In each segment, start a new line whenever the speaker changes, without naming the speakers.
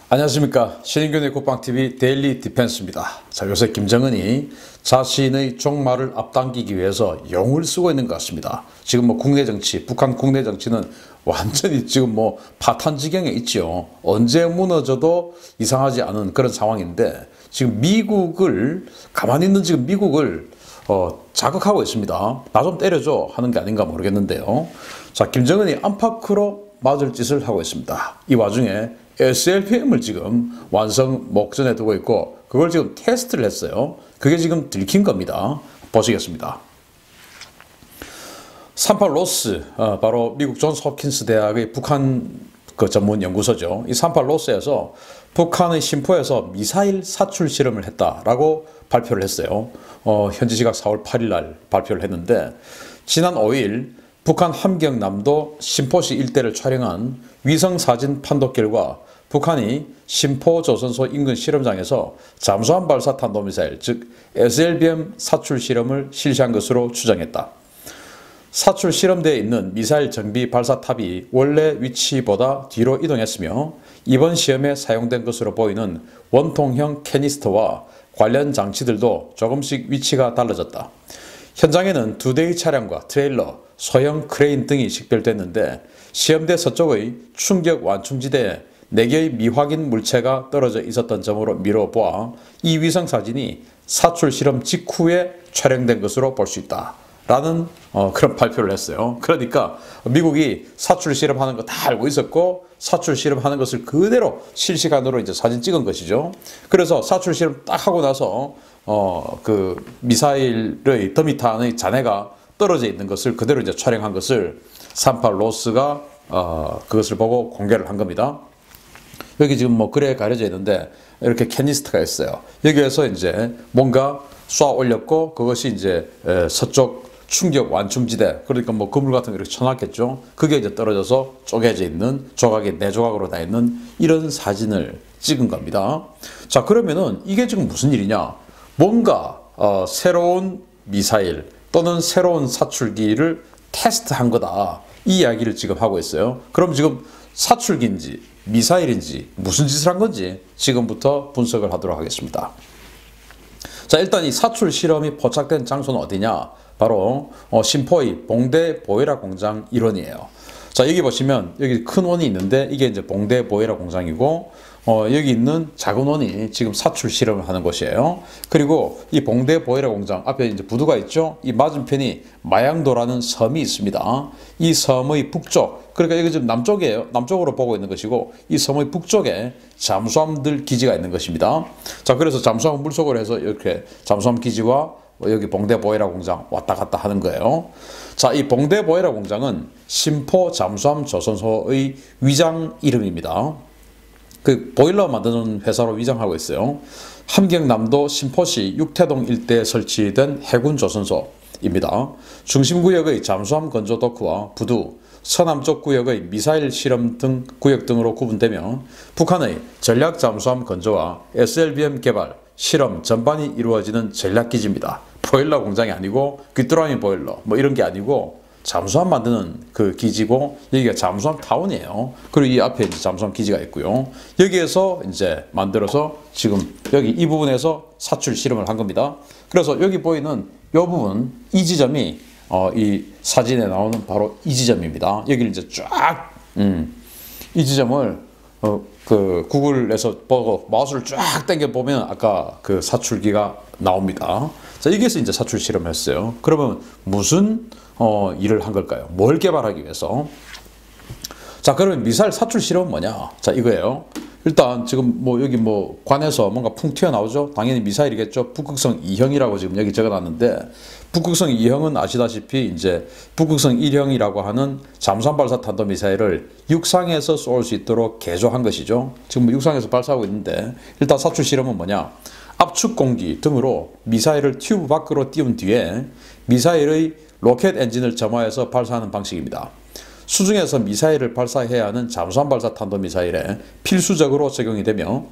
안녕하십니까. 신인균의 국방TV 데일리 디펜스입니다. 자, 요새 김정은이 자신의 종말을 앞당기기 위해서 용을 쓰고 있는 것 같습니다. 지금 뭐 국내 정치, 북한 국내 정치는 완전히 지금 뭐 파탄 지경에 있죠. 언제 무너져도 이상하지 않은 그런 상황인데 지금 미국을 가만히 있는 지금 미국을 자극하고 있습니다. 나 좀 때려줘 하는 게 아닌가 모르겠는데요. 자, 김정은이 안팎으로 맞을 짓을 하고 있습니다. 이 와중에 SLBM을 지금 완성 목전에 두고 있고 그걸 지금 테스트를 했어요. 그게 지금 들킨 겁니다. 보시겠습니다. 38 로스, 바로 미국 존스 홉킨스 대학의 북한 전문 연구소죠. 이 38 로스에서 북한의 심포에서 미사일 사출 실험을 했다라고 발표를 했어요. 현지 시각 4월 8일 날 발표를 했는데 지난 5일 북한 함경남도 심포시 일대를 촬영한 위성사진 판독 결과 북한이 심포조선소 인근 실험장에서 잠수함 발사 탄도미사일 즉 SLBM 사출 실험을 실시한 것으로 추정했다. 사출 실험대에 있는 미사일 정비 발사탑이 원래 위치보다 뒤로 이동했으며 이번 시험에 사용된 것으로 보이는 원통형 캐니스터와 관련 장치들도 조금씩 위치가 달라졌다. 현장에는 2대의 차량과 트레일러, 소형 크레인 등이 식별됐는데 시험대 서쪽의 충격 완충지대에 4개의 미확인 물체가 떨어져 있었던 점으로 미뤄보아 이 위성사진이 사출 실험 직후에 촬영된 것으로 볼 수 있다. 라는 그런 발표를 했어요. 그러니까 미국이 사출 실험하는 거 다 알고 있었고 사출 실험하는 것을 그대로 실시간으로 이제 사진 찍은 것이죠. 그래서 사출 실험 딱 하고 나서 그 미사일의 더미탄의 잔해가 떨어져 있는 것을 그대로 이제 촬영한 것을 38 로스가 그것을 보고 공개를 한 겁니다. 여기 지금 뭐 글에 가려져 있는데 이렇게 캐니스트가 있어요. 여기에서 이제 뭔가 쏴 올렸고 그것이 이제 서쪽 충격 완충지대, 그러니까 뭐 그물 같은 거 이렇게 쳐놨겠죠. 그게 이제 떨어져서 쪼개져 있는 조각이 4조각으로 다 있는 이런 사진을 찍은 겁니다. 자, 그러면은 이게 지금 무슨 일이냐? 뭔가 새로운 미사일 또는 새로운 사출기를 테스트한 거다. 이 이야기를 지금 하고 있어요. 그럼 지금 사출기인지 미사일인지 무슨 짓을 한 건지 지금부터 분석을 하도록 하겠습니다. 자, 일단 이 사출 실험이 포착된 장소는 어디냐? 바로 심포의 봉대 보이라 공장 일원이에요. 자, 여기 보시면 여기 큰 원이 있는데 이게 이제 봉대 보이라 공장이고 여기 있는 작은 원이 지금 사출 실험을 하는 곳이에요. 그리고 이 봉대 보이라 공장 앞에 이제 부두가 있죠. 이 맞은편이 마양도라는 섬이 있습니다. 이 섬의 북쪽, 그러니까 여기 지금 남쪽이에요. 남쪽으로 보고 있는 것이고 이 섬의 북쪽에 잠수함들 기지가 있는 것입니다. 자, 그래서 잠수함 물속으로 해서 이렇게 잠수함 기지와 여기 봉대 보이라 공장 왔다 갔다 하는 거예요. 자, 이 봉대 보이라 공장은 심포 잠수함 조선소의 위장 이름입니다. 그 보일러 만드는 회사로 위장하고 있어요. 함경남도 심포시 육태동 일대에 설치된 해군 조선소입니다. 중심구역의 잠수함 건조 도크와 부두, 서남쪽 구역의 미사일 실험 등 구역 등으로 구분되며 북한의 전략 잠수함 건조와 SLBM 개발, 실험 전반이 이루어지는 전략기지입니다. 보일러 공장이 아니고 귀뚜라미 보일러 뭐 이런 게 아니고 잠수함 만드는 그 기지고 여기가 잠수함 타운이에요. 그리고 이 앞에 이제 잠수함 기지가 있고요. 여기에서 이제 만들어서 지금 여기 이 부분에서 사출 실험을 한 겁니다. 그래서 여기 보이는 이 부분, 이 지점이 이 사진에 나오는 바로 이 지점입니다. 여기를 이제 쫙 이 지점을 그 구글에서 보고 마우스를 쫙 당겨 보면 아까 그 사출기가 나옵니다. 자, 여기에서 이제 사출 실험을 했어요. 그러면 무슨 일을 한 걸까요? 뭘 개발하기 위해서? 자, 그러면 미사일 사출 실험은 뭐냐? 자, 이거예요. 일단 지금 뭐 여기 뭐 관에서 뭔가 풍 튀어나오죠? 당연히 미사일이겠죠. 북극성 2형이라고 지금 여기 적어놨는데 북극성 2형은 아시다시피 이제 북극성 1형이라고 하는 잠수함 발사 탄도미사일을 육상에서 쏠 수 있도록 개조한 것이죠. 지금 뭐 육상에서 발사하고 있는데 일단 사출 실험은 뭐냐? 압축 공기 등으로 미사일을 튜브 밖으로 띄운 뒤에 미사일의 로켓 엔진을 점화해서 발사하는 방식입니다. 수중에서 미사일을 발사해야 하는 잠수함 발사 탄도미사일에 필수적으로 적용이 되며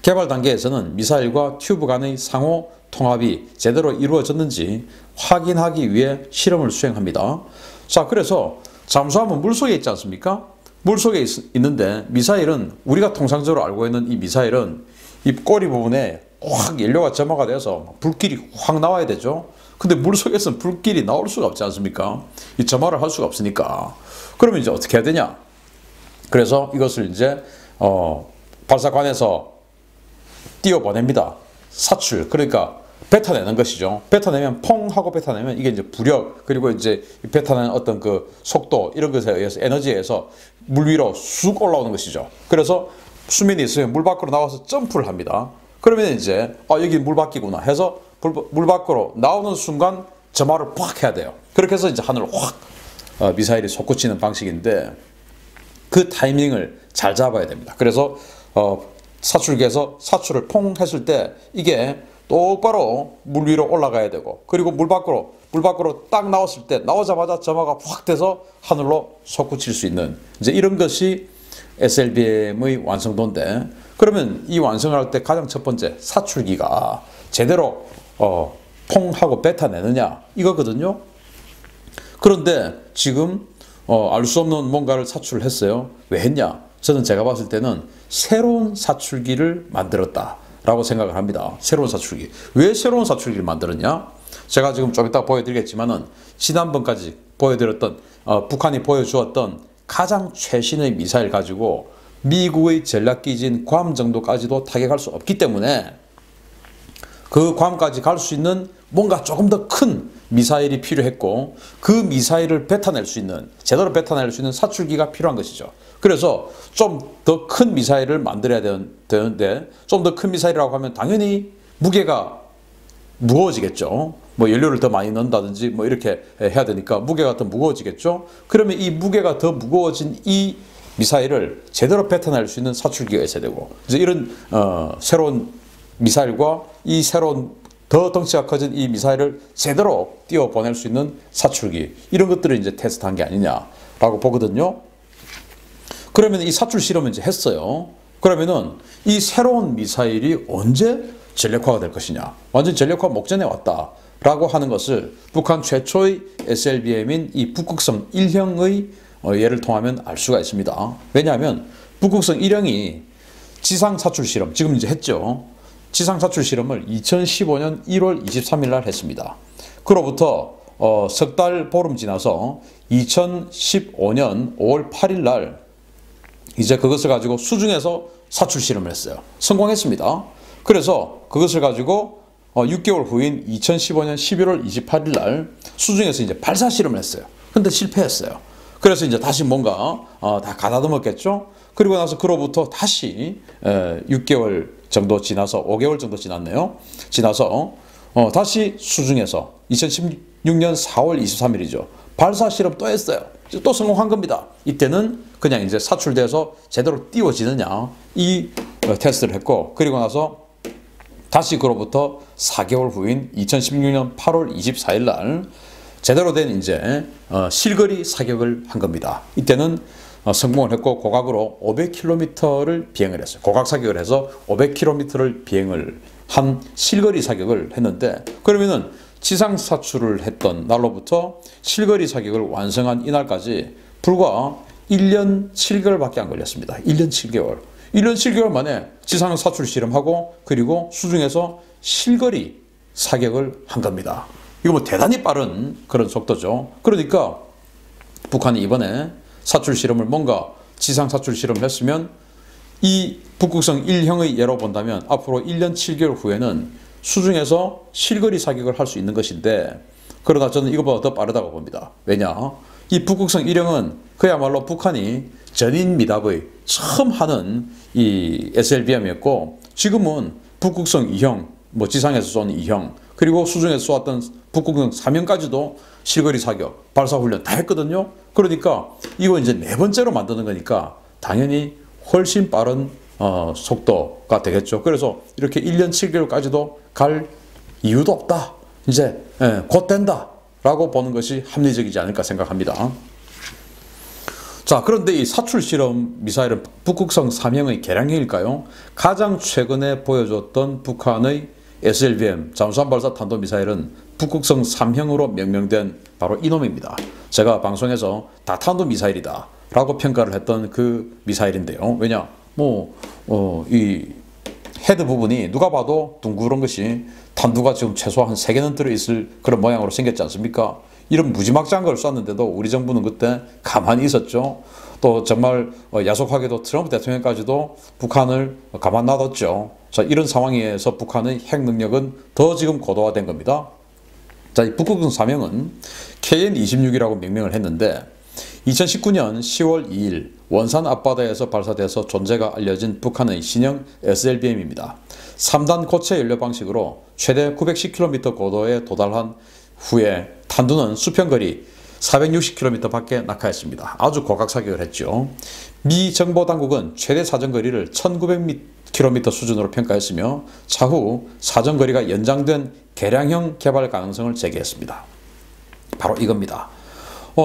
개발 단계에서는 미사일과 튜브 간의 상호 통합이 제대로 이루어졌는지 확인하기 위해 실험을 수행합니다. 자, 그래서 잠수함은 물속에 있지 않습니까? 물속에 있는데 미사일은 우리가 통상적으로 알고 있는 이 미사일은 이 꼬리 부분에 확 연료가 점화가 돼서 불길이 확 나와야 되죠. 근데 물속에서는 불길이 나올 수가 없지 않습니까? 이 점화를 할 수가 없으니까. 그러면 이제 어떻게 해야 되냐? 그래서 이것을 이제 발사관에서 띄워보냅니다. 사출, 그러니까 뱉어내는 것이죠. 뱉어내면 퐁 하고 뱉어내면 이게 이제 부력, 그리고 이제 뱉어내는 어떤 그 속도, 이런 것에 의해서, 에너지에 의해서 물 위로 쑥 올라오는 것이죠. 그래서 수면이 있으면 물 밖으로 나와서 점프를 합니다. 그러면 이제 여기 물 밖이구나 해서 물 밖으로 나오는 순간 점화를 팍 해야 돼요. 그렇게 해서 이제 하늘을 확 미사일이 솟구치는 방식인데, 그 타이밍을 잘 잡아야 됩니다. 그래서 사출기에서 사출을 퐁 했을 때 이게 똑바로 물 위로 올라가야 되고, 그리고 물 밖으로 딱 나왔을 때 나오자마자 점화가 확 돼서 하늘로 솟구칠 수 있는, 이제 이런 것이 SLBM의 완성도인데, 그러면 이 완성을 할 때 가장 첫 번째 사출기가 제대로 퐁 하고 뱉어내느냐 이거거든요. 그런데 지금 알 수 없는 뭔가를 사출을 했어요. 왜 했냐? 저는 제가 봤을 때는 새로운 사출기를 만들었다라고 생각을 합니다. 새로운 사출기. 왜 새로운 사출기를 만들었냐? 제가 지금 좀 이따 보여드리겠지만은 지난번까지 보여드렸던 북한이 보여주었던 가장 최신의 미사일 가지고 미국의 전략기지인 괌 정도까지도 타격할 수 없기 때문에 그 괌까지 갈 수 있는 뭔가 조금 더 큰 미사일이 필요했고, 그 미사일을 뱉어낼 수 있는, 제대로 뱉어낼 수 있는 사출기가 필요한 것이죠. 그래서 좀 더 큰 미사일을 만들어야 되는데, 좀 더 큰 미사일이라고 하면 당연히 무게가 무거워지겠죠. 뭐 연료를 더 많이 넣는다든지 뭐 이렇게 해야 되니까 무게가 더 무거워지겠죠. 그러면 이 무게가 더 무거워진 이 미사일을 제대로 뱉어낼 수 있는 사출기가 있어야 되고, 이제 이런 새로운 미사일과 이 새로운 더 덩치가 커진 이 미사일을 제대로 띄워보낼 수 있는 사출기, 이런 것들을 이제 테스트한 게 아니냐라고 보거든요. 그러면 이 사출 실험을 이제 했어요. 그러면은 이 새로운 미사일이 언제 전력화가 될 것이냐, 완전 전력화 목전에 왔다라고 하는 것을 북한 최초의 SLBM인 이 북극성 1형의 예를 통하면 알 수가 있습니다. 왜냐하면 북극성 1형이 지상 사출 실험, 지금 이제 했죠. 지상 사출 실험을 2015년 1월 23일 날 했습니다. 그로부터 석 달 보름 지나서 2015년 5월 8일 날 이제 그것을 가지고 수중에서 사출 실험을 했어요. 성공했습니다. 그래서 그것을 가지고 6개월 후인 2015년 11월 28일 날 수중에서 이제 발사 실험을 했어요. 근데 실패했어요. 그래서 이제 다시 뭔가 다 가다듬었겠죠. 그리고 나서 그로부터 다시 6개월 정도 지나서 5개월 정도 지났네요. 지나서 다시 수중에서 2016년 4월 23일이죠. 발사 실험 또 했어요. 또 성공한 겁니다. 이때는 그냥 이제 사출돼서 제대로 띄워지느냐 이 테스트를 했고, 그리고 나서 다시 그로부터 4개월 후인 2016년 8월 24일 날 제대로 된 이제 실거리 사격을 한 겁니다. 이때는 성공을 했고 고각으로 500km를 비행을 했어요. 고각 사격을 해서 500km를 비행을 한 실거리 사격을 했는데, 그러면은 지상 사출을 했던 날로부터 실거리 사격을 완성한 이날까지 불과 1년 7개월밖에 안 걸렸습니다. 1년 7개월. 1년 7개월 만에 지상 사출 실험하고 그리고 수중에서 실거리 사격을 한 겁니다. 이거 뭐 대단히 빠른 그런 속도죠. 그러니까 북한이 이번에 사출 실험을 뭔가 지상 사출 실험을 했으면 이 북극성 1형의 예로 본다면 앞으로 1년 7개월 후에는 수중에서 실거리 사격을 할 수 있는 것인데, 그러나 저는 이것보다 더 빠르다고 봅니다. 왜냐? 이 북극성 1형은 그야말로 북한이 전인 미답의 처음 하는 이 SLBM이었고, 지금은 북극성 2형, 뭐 지상에서 쏜 2형, 그리고 수중에서 쏘았던 북극성 3형까지도 실거리 사격, 발사 훈련 다 했거든요. 그러니까 이거 이제 네 번째로 만드는 거니까 당연히 훨씬 빠른 속도가 되겠죠. 그래서 이렇게 1년 7개월까지도 갈 이유도 없다. 이제 곧 된다 라고 보는 것이 합리적이지 않을까 생각합니다. 자, 그런데 이 사출 실험 미사일은 북극성 3형의 개량형일까요? 가장 최근에 보여줬던 북한의 SLBM 잠수함 발사 탄도미사일은 북극성 3형으로 명명된 바로 이놈입니다. 제가 방송에서 다탄도미사일이다 라고 평가를 했던 그 미사일인데요. 왜냐? 이 헤드 부분이 누가 봐도 둥그런 것이 탄두가 지금 최소 한 3개는 들어있을 그런 모양으로 생겼지 않습니까? 이런 무지막지한 걸 쐈는데도 우리 정부는 그때 가만히 있었죠. 또 정말 야속하게도 트럼프 대통령까지도 북한을 가만 놔뒀죠. 자, 이런 상황에서 북한의 핵 능력은 더 지금 고도화된 겁니다. 자, 이 북극성 4명은 KN-26이라고 명명을 했는데 2019년 10월 2일 원산 앞바다에서 발사돼서 존재가 알려진 북한의 신형 SLBM입니다. 3단 고체 연료 방식으로 최대 910km 고도에 도달한 후에 탄두는 수평거리 460km 밖에 낙하했습니다. 아주 고각 사격을 했죠. 미 정보당국은 최대 사정거리를 1900km 수준으로 평가했으며 차후 사정거리가 연장된 개량형 개발 가능성을 제기했습니다. 바로 이겁니다.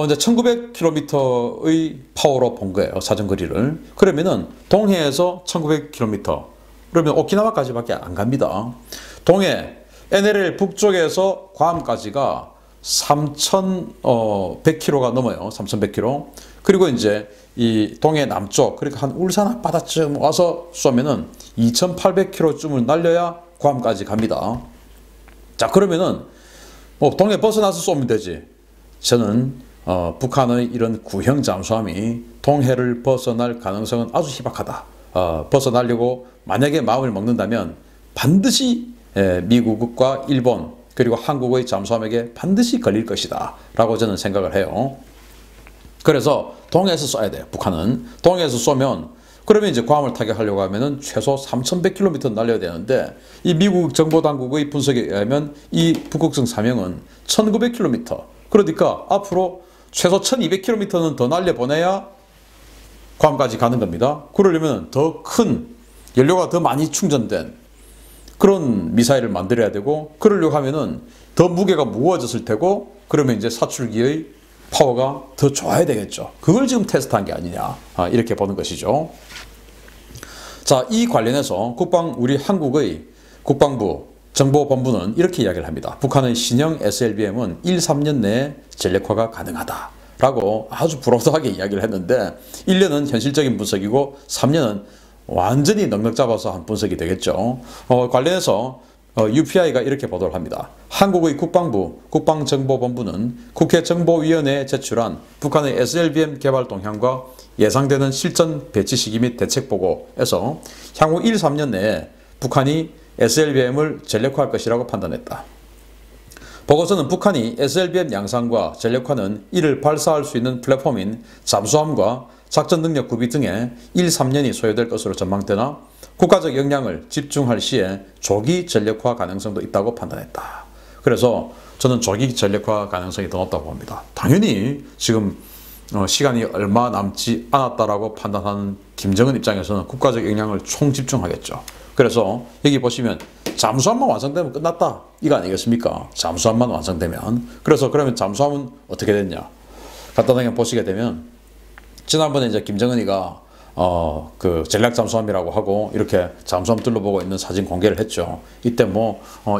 이제 1900km의 파워로 본 거예요. 사정거리를. 그러면은 동해에서 1900km. 그러면 오키나와까지밖에 안 갑니다. 동해 NLL 북쪽에서 괌까지가 3,100km가 넘어요. 3,100km. 그리고 이제 이 동해 남쪽, 그러니까 한 울산 앞바다쯤 와서 쏘면은 2,800km쯤을 날려야 괌까지 갑니다. 자, 그러면은 동해 벗어나서 쏘면 되지. 저는 북한의 이런 구형 잠수함이 동해를 벗어날 가능성은 아주 희박하다. 벗어나려고 만약에 마음을 먹는다면 반드시 미국과 일본 그리고 한국의 잠수함에게 반드시 걸릴 것이다 라고 저는 생각을 해요. 그래서 동해에서 쏴야 돼요. 북한은 동해에서 쏘면 그러면 이제 괌을 타격하려고 하면은 최소 3,100km 날려야 되는데 이 미국 정보당국의 분석에 의하면 이 북극성 4명은 1,900km. 그러니까 앞으로 최소 1,200km는 더 날려보내야 괌까지 가는 겁니다. 그러려면 더 큰 연료가 더 많이 충전된 그런 미사일을 만들어야 되고, 그러려고 하면은 더 무게가 무거워졌을 테고, 그러면 이제 사출기의 파워가 더 좋아야 되겠죠. 그걸 지금 테스트한 게 아니냐, 이렇게 보는 것이죠. 자, 이 관련해서 우리 한국의 국방부 정보본부는 이렇게 이야기를 합니다. 북한의 신형 SLBM은 1-3년 내에 전력화가 가능하다 라고 아주 브로드하게 이야기를 했는데, 1년은 현실적인 분석이고 3년은 완전히 넉넉 잡아서 한 분석이 되겠죠. 관련해서 UPI가 이렇게 보도를 합니다. 한국의 국방부 국방정보본부는 국회 정보위원회에 제출한 북한의 SLBM 개발 동향과 예상되는 실전 배치 시기 및 대책 보고에서 향후 1-3년 내에 북한이 SLBM을 전력화할 것이라고 판단했다. 보고서는 북한이 SLBM 양산과 전력화는 이를 발사할 수 있는 플랫폼인 잠수함과 작전 능력 구비 등에 1-3년이 소요될 것으로 전망되나 국가적 역량을 집중할 시에 조기 전력화 가능성도 있다고 판단했다. 그래서 저는 조기 전력화 가능성이 더 높다고 봅니다. 당연히 지금 시간이 얼마 남지 않았다라고 판단하는 김정은 입장에서는 국가적 역량을 총집중하겠죠. 그래서 여기 보시면 잠수함만 완성되면 끝났다, 이거 아니겠습니까? 잠수함만 완성되면. 그래서 그러면 잠수함은 어떻게 됐냐, 간단하게 보시게 되면 지난번에 이제 김정은이가 그 전략 잠수함이라고 하고 이렇게 잠수함 둘러보고 있는 사진 공개를 했죠. 이때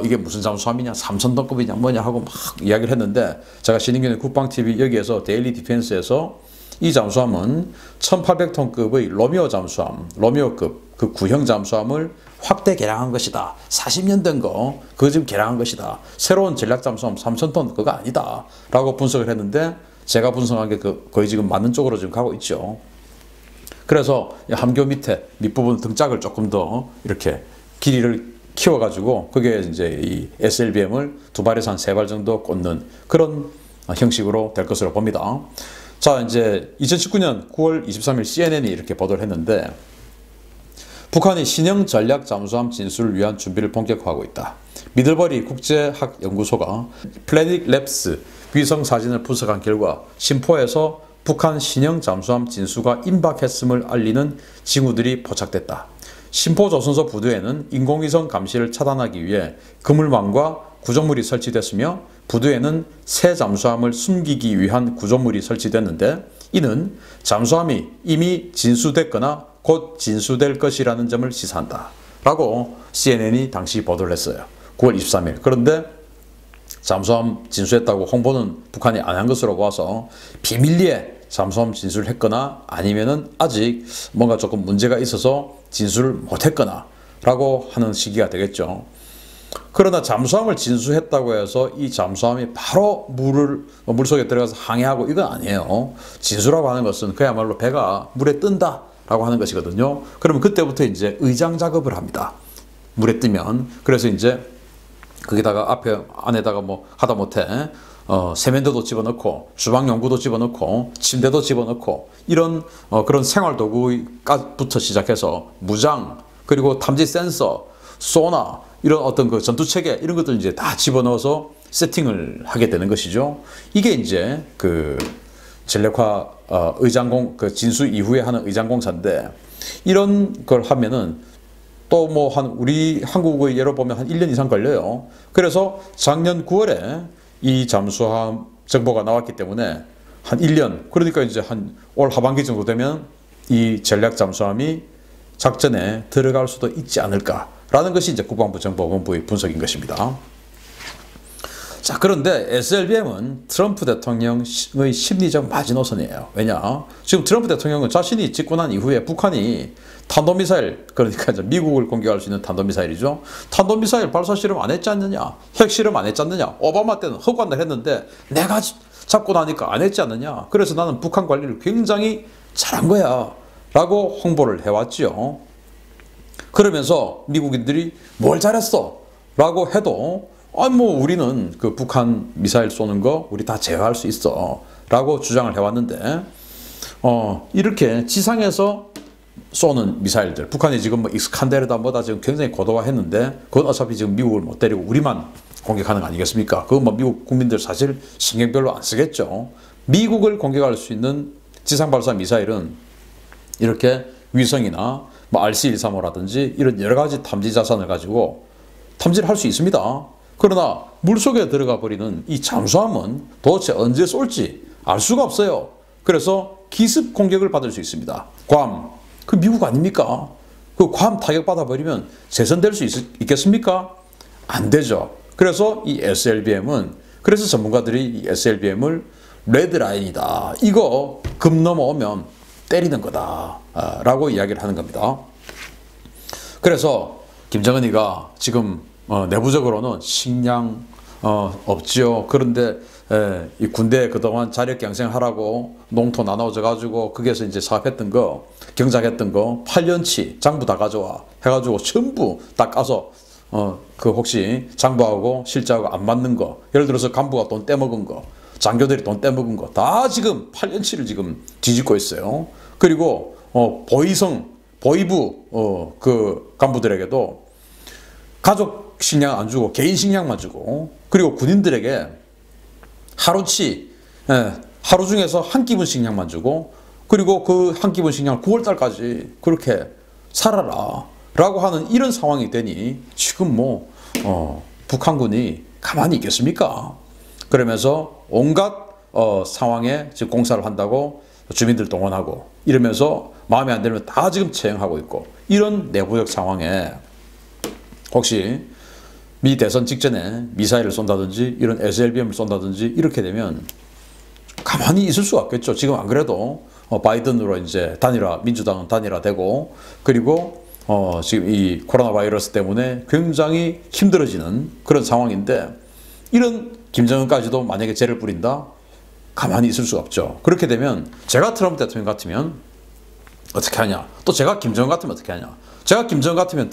이게 무슨 잠수함이냐, 3,000톤급이냐 뭐냐 하고 막 이야기를 했는데, 제가 신인균의 국방TV 여기에서 데일리 디펜스에서 이 잠수함은 1,800톤급의 로미오 잠수함, 로미오급 그 구형 잠수함을 확대 개량한 것이다. 40년 된 거 그거 지금 개량한 것이다. 새로운 전략 잠수함 3,000톤 그거 아니다 라고 분석을 했는데, 제가 분석한 게 거의 지금 맞는 쪽으로 지금 가고 있죠. 그래서 함교 밑부분 등짝을 조금 더 이렇게 길이를 키워가지고 그게 이제 이 SLBM을 2발에서 한 3발 정도 꽂는 그런 형식으로 될 것으로 봅니다. 자, 이제 2019년 9월 23일 CNN이 이렇게 보도를 했는데, 북한이 신형 전략 잠수함 진수를 위한 준비를 본격화하고 있다. 미들버리 국제학연구소가 플래닛 랩스 위성 사진을 분석한 결과 심포에서 북한 신형 잠수함 진수가 임박했음을 알리는 징후들이 포착됐다. 심포조선소 부두에는 인공위성 감시를 차단하기 위해 그물망과 구조물이 설치됐으며, 부두에는 새 잠수함을 숨기기 위한 구조물이 설치됐는데, 이는 잠수함이 이미 진수됐거나 곧 진수될 것이라는 점을 시사한다 라고 CNN이 당시 보도를 했어요. 9월 23일. 그런데 잠수함 진수했다고 홍보는 북한이 안 한 것으로 보아서 비밀리에 잠수함 진술을 했거나 아니면은 아직 뭔가 조금 문제가 있어서 진술을 못했거나 라고 하는 시기가 되겠죠. 그러나 잠수함을 진수했다고 해서 이 잠수함이 바로 물속에 들어가서 항해하고 이건 아니에요. 진수라고 하는 것은 그야말로 배가 물에 뜬다 라고 하는 것이거든요. 그러면 그때부터 이제 의장 작업을 합니다. 물에 뜨면. 그래서 이제 거기다가 안에다가 뭐 하다못해 세면대도 집어넣고 주방 용구도 집어넣고 침대도 집어넣고 이런 그런 생활도구부터 시작해서 무장 그리고 탐지 센서, 소나 이런 어떤 그 전투 체계 이런 것들 이제 다 집어넣어서 세팅을 하게 되는 것이죠. 이게 이제 그 전력화 의장공 그 진수 이후에 하는 의장공사인데 이런 걸 하면은 또 뭐 우리 한국의 예로 보면 한 1년 이상 걸려요. 그래서 작년 9월에 이 잠수함 정보가 나왔기 때문에 한 1년 그러니까 이제 한 올 하반기 정도 되면 이 전략 잠수함이 작전에 들어갈 수도 있지 않을까라는 것이 이제 국방부 정보본부의 분석인 것입니다. 자, 그런데 SLBM은 트럼프 대통령의 심리적 마지노선이에요. 왜냐? 지금 트럼프 대통령은 자신이 집권한 이후에 북한이 탄도미사일, 그러니까 이제 미국을 공격할 수 있는 탄도미사일이죠. 탄도미사일 발사 실험 안 했지 않느냐? 핵 실험 안 했지 않느냐? 오바마 때는 허관을 했는데 내가 잡고 나니까 안 했지 않느냐? 그래서 나는 북한 관리를 굉장히 잘한 거야. 라고 홍보를 해왔지요. 그러면서 미국인들이 뭘 잘했어? 라고 해도 뭐 우리는 그 북한 미사일 쏘는 거 우리 다 제어할 수 있어 라고 주장을 해왔는데 이렇게 지상에서 쏘는 미사일들 북한이 지금 뭐 이스칸데르다 뭐다 지금 굉장히 고도화했는데 그건 어차피 지금 미국을 못 때리고 우리만 공격하는 거 아니겠습니까? 그건 뭐 미국 국민들 사실 신경 별로 안 쓰겠죠. 미국을 공격할 수 있는 지상 발사 미사일은 이렇게 위성이나 뭐 RC-135라든지 이런 여러 가지 탐지 자산을 가지고 탐지를 할 수 있습니다. 그러나 물속에 들어가 버리는 이 잠수함은 도대체 언제 쏠지 알 수가 없어요. 그래서 기습 공격을 받을 수 있습니다. 괌, 그 미국 아닙니까? 그 괌 타격받아 버리면 재선될 수 있겠습니까? 안 되죠. 그래서 이 SLBM은 그래서 전문가들이 이 SLBM을 레드라인이다. 이거 금 넘어오면 때리는 거다. 라고 이야기를 하는 겁니다. 그래서 김정은이가 지금 내부적으로는 식량 없지요. 그런데 이 군대 그동안 자력 경생하라고 농토 나눠져 가지고 거기에서 이제 사업했던 거 경작했던 거 8년치 장부 다 가져와 해가지고 전부 다 까서 그 혹시 장부하고 실자하고 안 맞는 거 예를 들어서 간부가 돈 떼먹은 거 장교들이 돈 떼먹은 거 다 지금 8년치를 지금 뒤집고 있어요. 그리고 보위부 그 간부들에게도 가족 식량 안 주고 개인 식량만 주고 그리고 군인들에게 하루치 하루 중에서 한 끼분 식량만 주고 그리고 그 한 끼분 식량을 9월달까지 그렇게 살아라 라고 하는 이런 상황이 되니 지금 뭐 북한군이 가만히 있겠습니까? 그러면서 온갖 상황에 지금 공사를 한다고 주민들 동원하고 이러면서 마음에 안 들면 다 지금 처형하고 있고 이런 내부적 상황에 혹시 미 대선 직전에 미사일을 쏜다든지 이런 SLBM을 쏜다든지 이렇게 되면 가만히 있을 수가 없겠죠. 지금 안 그래도 바이든으로 이제 민주당은 단일화되고 그리고 지금 이 코로나 바이러스 때문에 굉장히 힘들어지는 그런 상황인데 이런 김정은까지도 만약에 죄를 뿌린다? 가만히 있을 수가 없죠. 그렇게 되면 제가 트럼프 대통령 같으면 어떻게 하냐? 또 제가 김정은 같으면 어떻게 하냐? 제가 김정은 같으면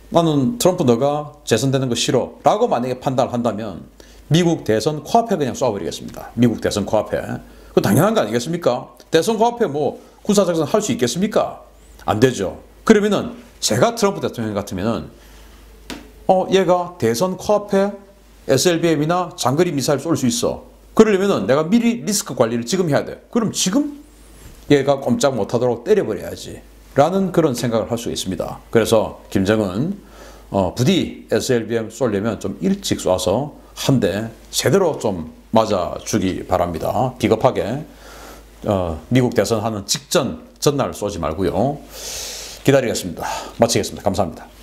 나는 트럼프 너가 재선되는 거 싫어 라고 만약에 판단을 한다면 미국 대선 코앞에 그냥 쏴버리겠습니다. 미국 대선 코앞에. 그거 당연한 거 아니겠습니까? 대선 코앞에 뭐 군사작전 할 수 있겠습니까? 안 되죠. 그러면은 제가 트럼프 대통령 같으면은 얘가 대선 코앞에 SLBM이나 장거리 미사일 쏠 수 있어. 그러려면은 내가 미리 리스크 관리를 지금 해야 돼. 그럼 지금 얘가 꼼짝 못하도록 때려버려야지. 라는 그런 생각을 할 수 있습니다. 그래서 김정은 부디 SLBM 쏘려면 좀 일찍 쏴서 한 대 제대로 좀 맞아주기 바랍니다. 비겁하게 미국 대선 하는 전날 쏘지 말고요. 기다리겠습니다. 마치겠습니다. 감사합니다.